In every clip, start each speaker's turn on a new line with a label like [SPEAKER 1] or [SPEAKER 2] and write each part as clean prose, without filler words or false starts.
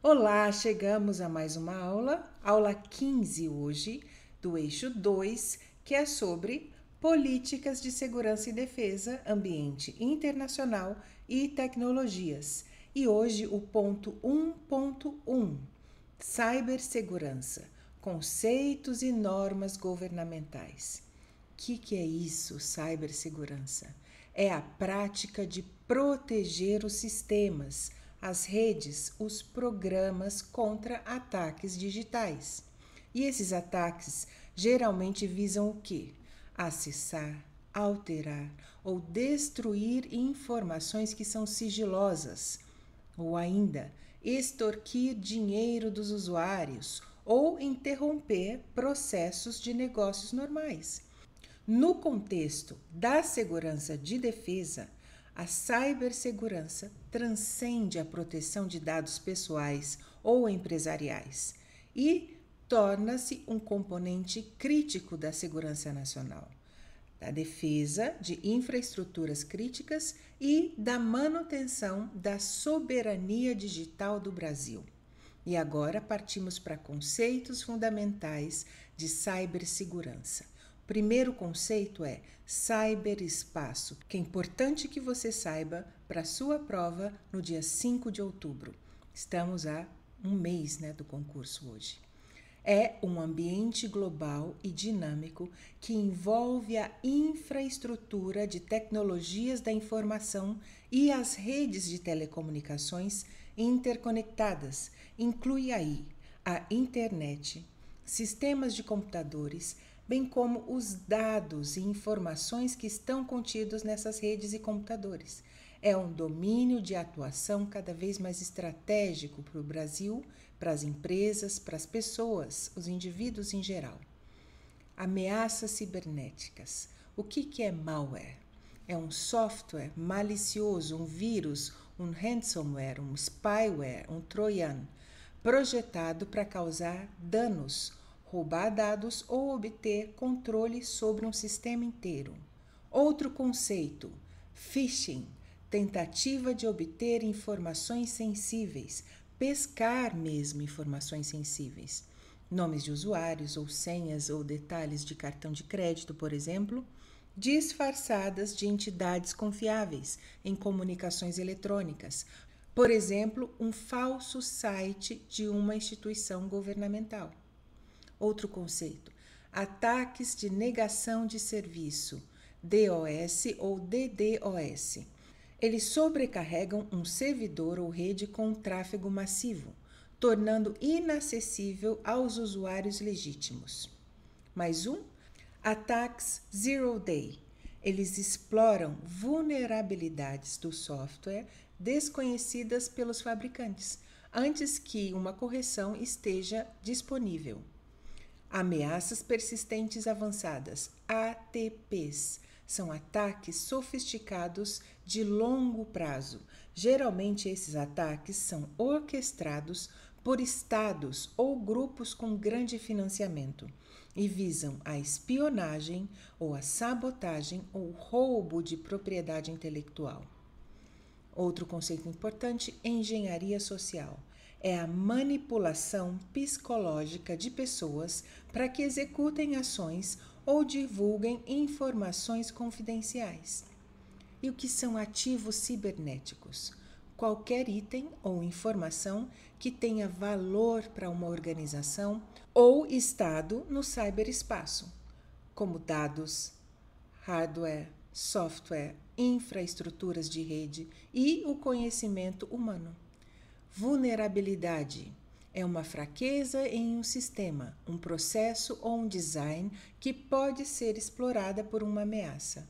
[SPEAKER 1] Olá, chegamos a mais uma aula 15 hoje, do eixo 2, que é sobre políticas de segurança e defesa, ambiente internacional e tecnologias. E hoje o ponto 1.1, cibersegurança, conceitos e normas governamentais. O que é isso, cibersegurança? É a prática de proteger os sistemas, as redes, os programas contra ataques digitais. E esses ataques geralmente visam o quê? Acessar, alterar ou destruir informações que são sigilosas, ou ainda extorquir dinheiro dos usuários ou interromper processos de negócios normais. No contexto da segurança de defesa, a cibersegurança transcende a proteção de dados pessoais ou empresariais e torna-se um componente crítico da segurança nacional, da defesa de infraestruturas críticas e da manutenção da soberania digital do Brasil. E agora partimos para conceitos fundamentais de cibersegurança. O primeiro conceito é ciberespaço, que é importante que você saiba para a sua prova no dia 5 de outubro. Estamos a um mês do concurso hoje. É um ambiente global e dinâmico que envolve a infraestrutura de tecnologias da informação e as redes de telecomunicações interconectadas. Inclui aí a internet, sistemas de computadores, bem como os dados e informações que estão contidos nessas redes e computadores. É um domínio de atuação cada vez mais estratégico para o Brasil, para as empresas, para as pessoas, os indivíduos em geral. Ameaças cibernéticas. O que é malware? É um software malicioso, um vírus, um ransomware, um spyware, um trojan, projetado para causar danos, roubar dados ou obter controle sobre um sistema inteiro. Outro conceito, phishing, tentativa de obter informações sensíveis, pescar mesmo informações sensíveis. Nomes de usuários ou senhas ou detalhes de cartão de crédito, por exemplo, disfarçadas de entidades confiáveis em comunicações eletrônicas. Por exemplo, um falso site de uma instituição governamental. Outro conceito, ataques de negação de serviço, DOS ou DDoS. Eles sobrecarregam um servidor ou rede com tráfego massivo, tornando inacessível aos usuários legítimos. Mais um, ataques Zero Day. Eles exploram vulnerabilidades do software desconhecidas pelos fabricantes, antes que uma correção esteja disponível. Ameaças persistentes avançadas, APPs, são ataques sofisticados de longo prazo. Geralmente esses ataques são orquestrados por estados ou grupos com grande financiamento e visam a espionagem ou a sabotagem ou roubo de propriedade intelectual. Outro conceito importante, engenharia social. É a manipulação psicológica de pessoas para que executem ações ou divulguem informações confidenciais. E o que são ativos cibernéticos? Qualquer item ou informação que tenha valor para uma organização ou estado no ciberespaço, como dados, hardware, software, infraestruturas de rede e o conhecimento humano. Vulnerabilidade é uma fraqueza em um sistema, um processo ou um design que pode ser explorada por uma ameaça.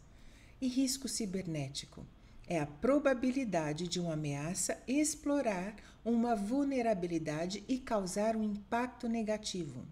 [SPEAKER 1] E risco cibernético é a probabilidade de uma ameaça explorar uma vulnerabilidade e causar um impacto negativo.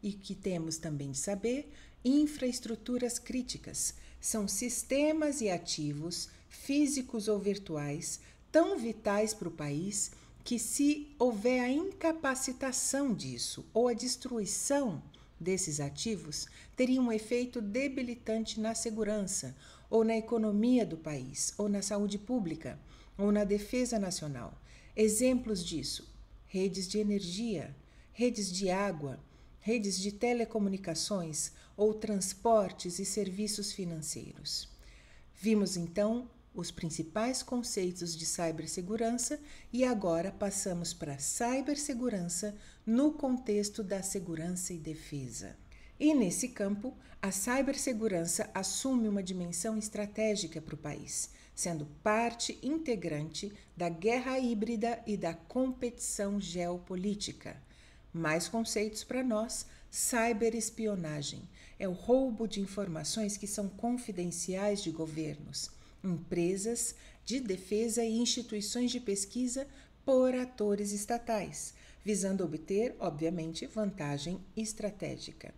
[SPEAKER 1] E que temos também de saber, infraestruturas críticas são sistemas e ativos, físicos ou virtuais, tão vitais para o país que, se houver a incapacitação disso ou a destruição desses ativos, teria um efeito debilitante na segurança, ou na economia do país, ou na saúde pública, ou na defesa nacional. Exemplos disso: redes de energia, redes de água, redes de telecomunicações ou transportes e serviços financeiros. Vimos então os principais conceitos de cibersegurança e agora passamos para a cibersegurança no contexto da segurança e defesa. E nesse campo, a cibersegurança assume uma dimensão estratégica para o país, sendo parte integrante da guerra híbrida e da competição geopolítica. Mais conceitos para nós: ciberespionagem é o roubo de informações que são confidenciais de governos, empresas de defesa e instituições de pesquisa por atores estatais, visando obter, obviamente, vantagem estratégica.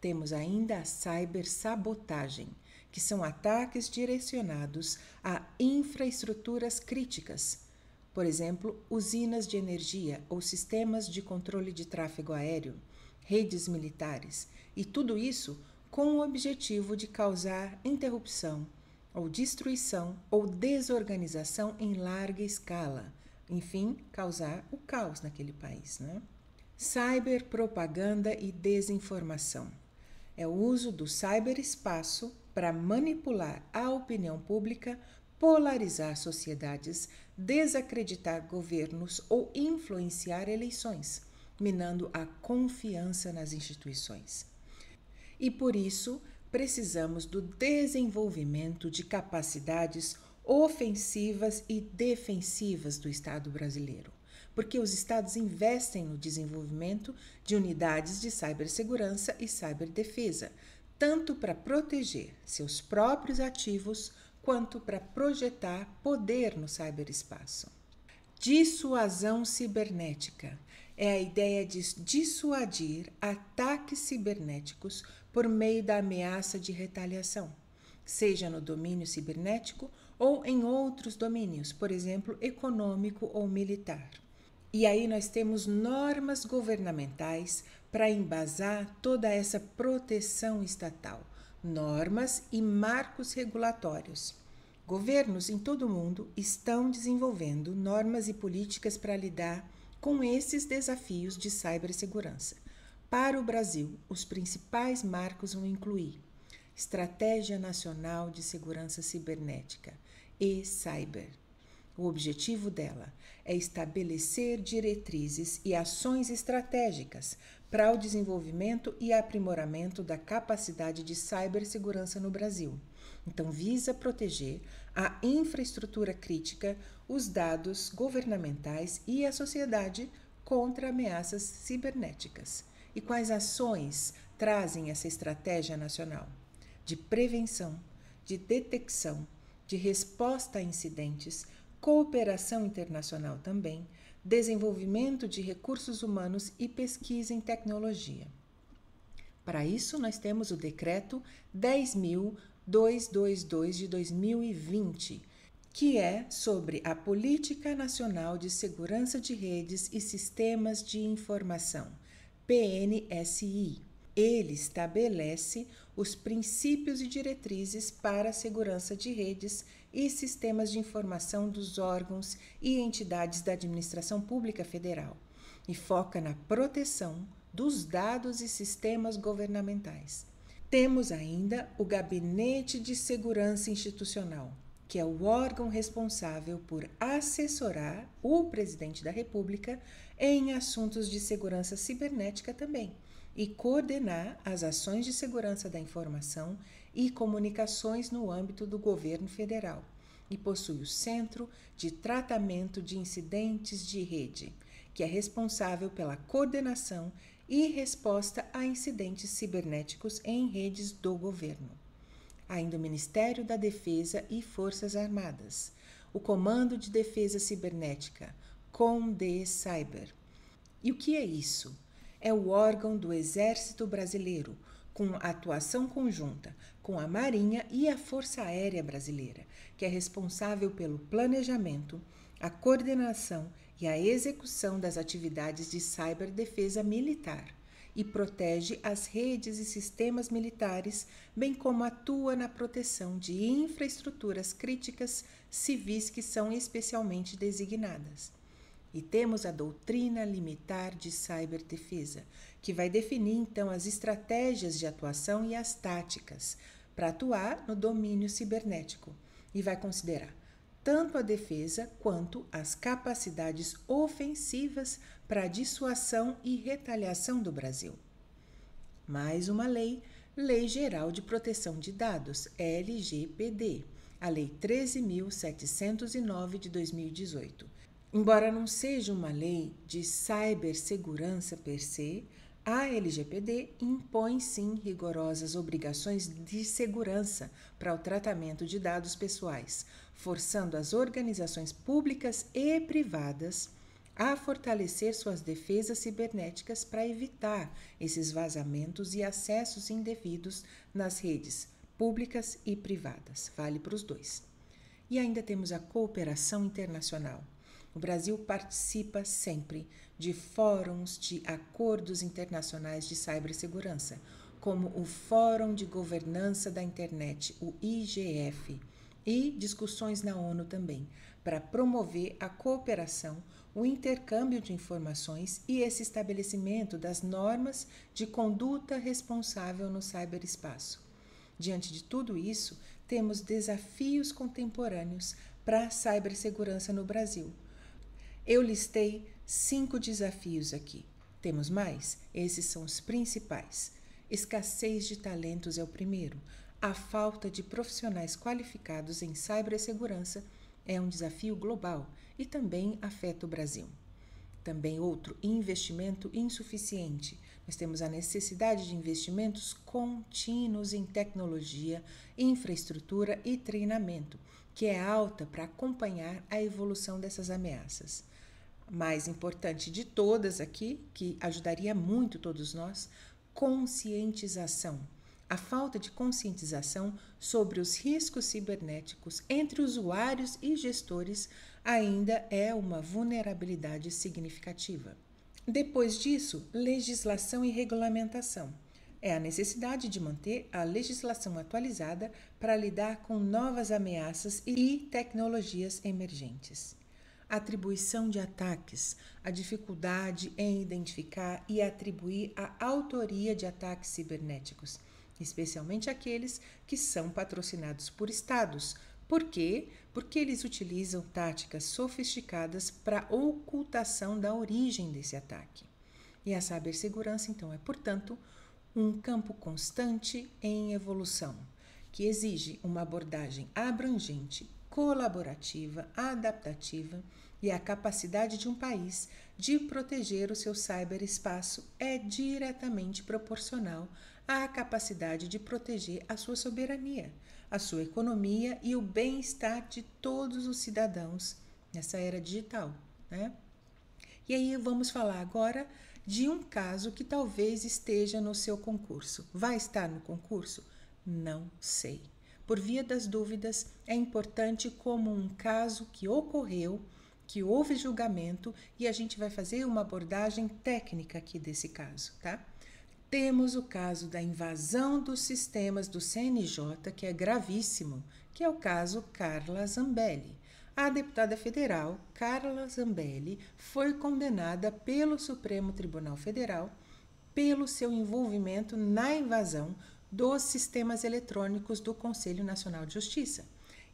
[SPEAKER 1] Temos ainda a cibersabotagem, que são ataques direcionados a infraestruturas críticas, por exemplo, usinas de energia ou sistemas de controle de tráfego aéreo, redes militares, e tudo isso com o objetivo de causar interrupção ou destruição ou desorganização em larga escala, enfim, causar o caos naquele país, né? Cyberpropaganda e desinformação é o uso do ciberespaço para manipular a opinião pública, polarizar sociedades, desacreditar governos ou influenciar eleições, minando a confiança nas instituições. E por isso, precisamos do desenvolvimento de capacidades ofensivas e defensivas do Estado brasileiro, porque os estados investem no desenvolvimento de unidades de cibersegurança e ciberdefesa, tanto para proteger seus próprios ativos quanto para projetar poder no ciberespaço. Dissuasão cibernética é a ideia de dissuadir ataques cibernéticos por meio da ameaça de retaliação, seja no domínio cibernético ou em outros domínios, por exemplo, econômico ou militar. E aí nós temos normas governamentais para embasar toda essa proteção estatal, normas e marcos regulatórios. Governos em todo o mundo estão desenvolvendo normas e políticas para lidar com esses desafios de cibersegurança. Para o Brasil, os principais marcos vão incluir Estratégia Nacional de Segurança Cibernética, e-Cyber. O objetivo dela é estabelecer diretrizes e ações estratégicas para o desenvolvimento e aprimoramento da capacidade de cibersegurança no Brasil. Então, visa proteger a infraestrutura crítica, os dados governamentais e a sociedade contra ameaças cibernéticas. E quais ações trazem essa estratégia nacional? De prevenção, de detecção, de resposta a incidentes, cooperação internacional também, desenvolvimento de recursos humanos e pesquisa em tecnologia. Para isso, nós temos o Decreto 10.222 de 2020, que é sobre a Política Nacional de Segurança de Redes e Sistemas de Informação, PNSI. Ele estabelece os princípios e diretrizes para a segurança de redes e sistemas de informação dos órgãos e entidades da administração pública federal e foca na proteção dos dados e sistemas governamentais. Temos ainda o Gabinete de Segurança Institucional, que é o órgão responsável por assessorar o presidente da República em assuntos de segurança cibernética também e coordenar as ações de segurança da informação e comunicações no âmbito do governo federal, e possui o Centro de Tratamento de Incidentes de Rede, que é responsável pela coordenação e resposta a incidentes cibernéticos em redes do governo. Ainda o Ministério da Defesa e Forças Armadas, o Comando de Defesa Cibernética, COMDECyber. E o que é isso? É o órgão do Exército Brasileiro, com atuação conjunta com a Marinha e a Força Aérea Brasileira, que é responsável pelo planejamento, a coordenação e a execução das atividades de ciberdefesa militar e protege as redes e sistemas militares, bem como atua na proteção de infraestruturas críticas civis que são especialmente designadas. E temos a doutrina limitar de ciberdefesa, que vai definir então as estratégias de atuação e as táticas para atuar no domínio cibernético e vai considerar tanto a defesa quanto as capacidades ofensivas para a dissuasão e retaliação do Brasil. Mais uma lei, Lei Geral de Proteção de Dados, LGPD, a Lei 13.709 de 2018. Embora não seja uma lei de cibersegurança per se, a LGPD impõe sim rigorosas obrigações de segurança para o tratamento de dados pessoais, forçando as organizações públicas e privadas a fortalecer suas defesas cibernéticas para evitar esses vazamentos e acessos indevidos nas redes públicas e privadas. Vale para os dois. E ainda temos a cooperação internacional. O Brasil participa sempre de fóruns de acordos internacionais de cibersegurança, como o Fórum de Governança da Internet, o IGF, e discussões na ONU também, para promover a cooperação, o intercâmbio de informações e esse estabelecimento das normas de conduta responsável no ciberespaço. Diante de tudo isso, temos desafios contemporâneos para a cibersegurança no Brasil. Eu listei 5 desafios aqui. Temos mais? Esses são os principais. Escassez de talentos é o primeiro. A falta de profissionais qualificados em cibersegurança é um desafio global e também afeta o Brasil. Também outro, investimento insuficiente. Nós temos a necessidade de investimentos contínuos em tecnologia, infraestrutura e treinamento, que é alta para acompanhar a evolução dessas ameaças. Mais importante de todas aqui, que ajudaria muito todos nós, conscientização. A falta de conscientização sobre os riscos cibernéticos entre usuários e gestores ainda é uma vulnerabilidade significativa. Depois disso, legislação e regulamentação. É a necessidade de manter a legislação atualizada para lidar com novas ameaças e tecnologias emergentes. Atribuição de ataques, a dificuldade em identificar e atribuir a autoria de ataques cibernéticos, especialmente aqueles que são patrocinados por estados. Por quê? Porque eles utilizam táticas sofisticadas para ocultação da origem desse ataque. E a cibersegurança, então, é, portanto, um campo constante em evolução, que exige uma abordagem abrangente, colaborativa, adaptativa, e a capacidade de um país de proteger o seu ciberespaço é diretamente proporcional à capacidade de proteger a sua soberania, a sua economia e o bem-estar de todos os cidadãos nessa era digital, né? E aí vamos falar agora de um caso que talvez esteja no seu concurso. Vai estar no concurso? Não sei. Por via das dúvidas, é importante como um caso que ocorreu, que houve julgamento, e a gente vai fazer uma abordagem técnica aqui desse caso, tá? Temos o caso da invasão dos sistemas do CNJ, que é gravíssimo, que é o caso Carla Zambelli. A deputada federal Carla Zambelli foi condenada pelo Supremo Tribunal Federal pelo seu envolvimento na invasão dos sistemas eletrônicos do Conselho Nacional de Justiça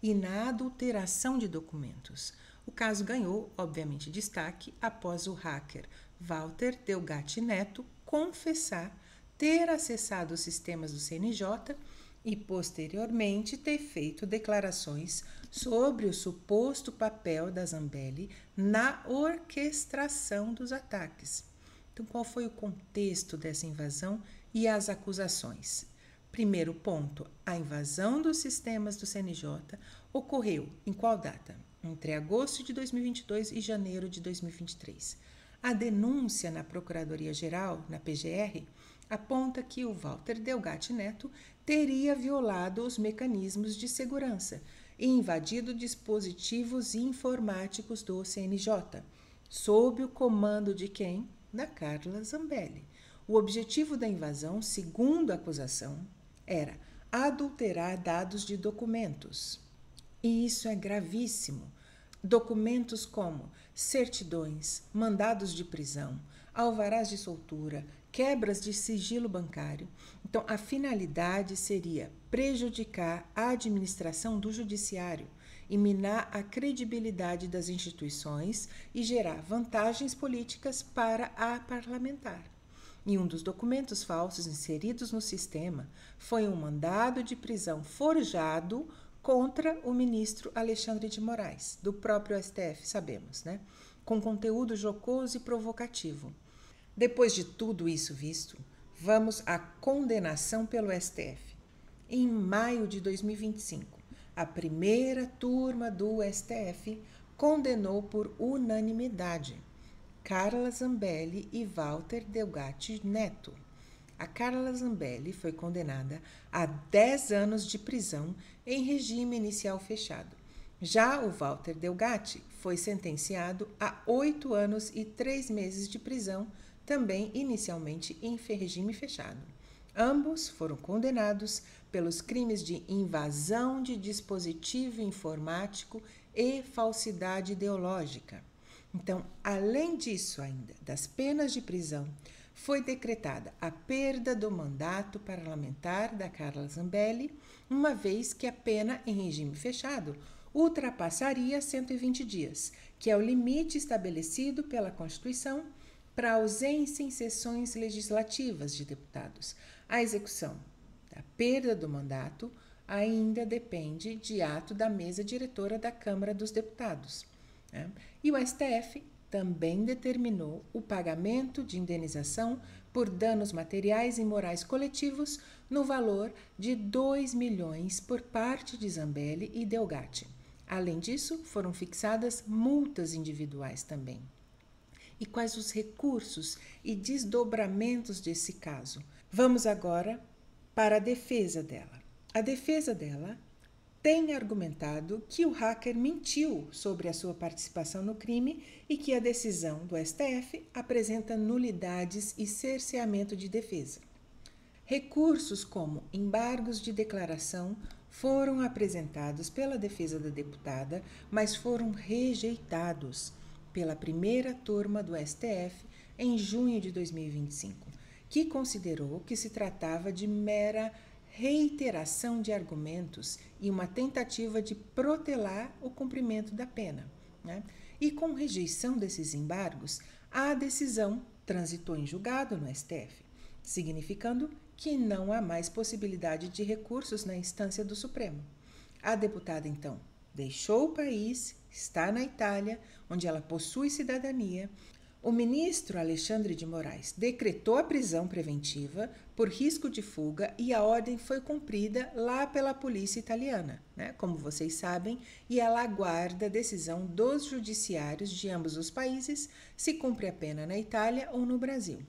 [SPEAKER 1] e na adulteração de documentos. O caso ganhou, obviamente, destaque após o hacker Walter Delgatti Neto confessar ter acessado os sistemas do CNJ e, posteriormente, ter feito declarações sobre o suposto papel da Zambelli na orquestração dos ataques. Então, qual foi o contexto dessa invasão e as acusações? Primeiro ponto, a invasão dos sistemas do CNJ ocorreu em qual data? Entre agosto de 2022 e janeiro de 2023. A denúncia na Procuradoria-Geral, na PGR, aponta que o Walter Delgatti Neto teria violado os mecanismos de segurança e invadido dispositivos informáticos do CNJ, sob o comando de quem? Da Carla Zambelli. O objetivo da invasão, segundo a acusação, era adulterar dados de documentos. E isso é gravíssimo. documentos como certidões, mandados de prisão, alvarás de soltura, quebras de sigilo bancário. Então, a finalidade seria prejudicar a administração do judiciário e minar a credibilidade das instituições e gerar vantagens políticas para a parlamentar. E um dos documentos falsos inseridos no sistema foi um mandado de prisão forjado contra o ministro Alexandre de Moraes, do próprio STF, sabemos, né? Com conteúdo jocoso e provocativo. Depois de tudo isso visto, vamos à condenação pelo STF. Em maio de 2025, a primeira turma do STF condenou por unanimidade Carla Zambelli e Walter Delgatti Neto. A Carla Zambelli foi condenada a 10 anos de prisão em regime inicial fechado. Já o Walter Delgatti foi sentenciado a 8 anos e 3 meses de prisão, também inicialmente em regime fechado. Ambos foram condenados pelos crimes de invasão de dispositivo informático e falsidade ideológica. Então, além disso ainda, das penas de prisão, foi decretada a perda do mandato parlamentar da Carla Zambelli, uma vez que a pena em regime fechado ultrapassaria 120 dias, que é o limite estabelecido pela Constituição para ausência em sessões legislativas de deputados. A execução da perda do mandato ainda depende de ato da mesa diretora da Câmara dos Deputados. E o STF também determinou o pagamento de indenização por danos materiais e morais coletivos no valor de 2 milhões por parte de Zambelli e Delgatti. Além disso, foram fixadas multas individuais também. E quais os recursos e desdobramentos desse caso? Vamos agora para a defesa dela. A defesa dela tem argumentado que o hacker mentiu sobre a sua participação no crime e que a decisão do STF apresenta nulidades e cerceamento de defesa. Recursos como embargos de declaração foram apresentados pela defesa da deputada, mas foram rejeitados pela primeira turma do STF em junho de 2025, que considerou que se tratava de mera reiteração de argumentos e uma tentativa de protelar o cumprimento da pena. E com rejeição desses embargos, a decisão transitou em julgado no STF, significando que não há mais possibilidade de recursos na instância do Supremo. A deputada, então, deixou o país, está na Itália, onde ela possui cidadania. O ministro Alexandre de Moraes decretou a prisão preventiva por risco de fuga e a ordem foi cumprida lá pela polícia italiana, como vocês sabem, e ela aguarda a decisão dos judiciários de ambos os países se cumpre a pena na Itália ou no Brasil.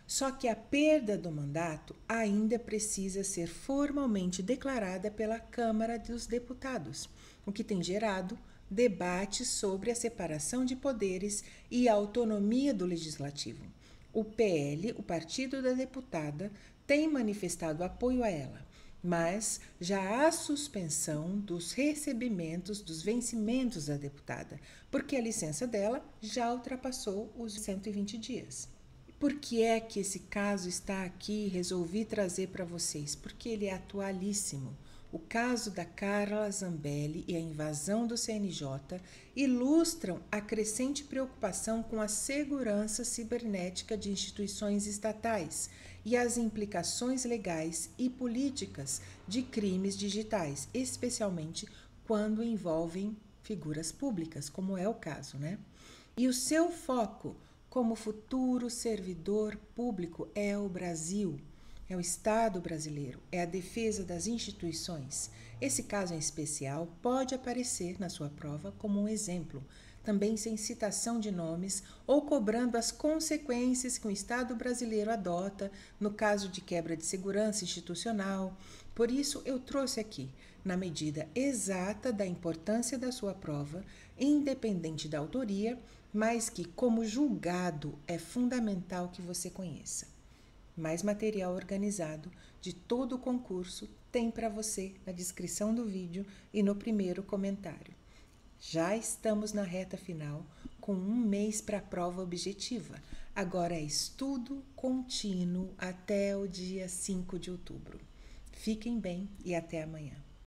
[SPEAKER 1] Só que a perda do mandato ainda precisa ser formalmente declarada pela Câmara dos Deputados, o que tem gerado debate sobre a separação de poderes e a autonomia do legislativo. O PL, o partido da deputada, tem manifestado apoio a ela, mas já há suspensão dos recebimentos dos vencimentos da deputada, porque a licença dela já ultrapassou os 120 dias. Por que é que esse caso está aqui e resolvi trazer para vocês? Porque ele é atualíssimo. O caso da Carla Zambelli e a invasão do CNJ ilustram a crescente preocupação com a segurança cibernética de instituições estatais e as implicações legais e políticas de crimes digitais, especialmente quando envolvem figuras públicas, como é o caso, E o seu foco como futuro servidor público é o Brasil. É o Estado brasileiro, é a defesa das instituições. Esse caso em especial pode aparecer na sua prova como um exemplo, também sem citação de nomes ou cobrando as consequências que o Estado brasileiro adota no caso de quebra de segurança institucional. Por isso, eu trouxe aqui, na medida exata da importância da sua prova, independente da autoria, mas que, como julgado, é fundamental que você conheça. Mais material organizado de todo o concurso tem para você na descrição do vídeo e no primeiro comentário. Já estamos na reta final, com 1 mês para a prova objetiva. Agora é estudo contínuo até o dia 5 de outubro. Fiquem bem e até amanhã.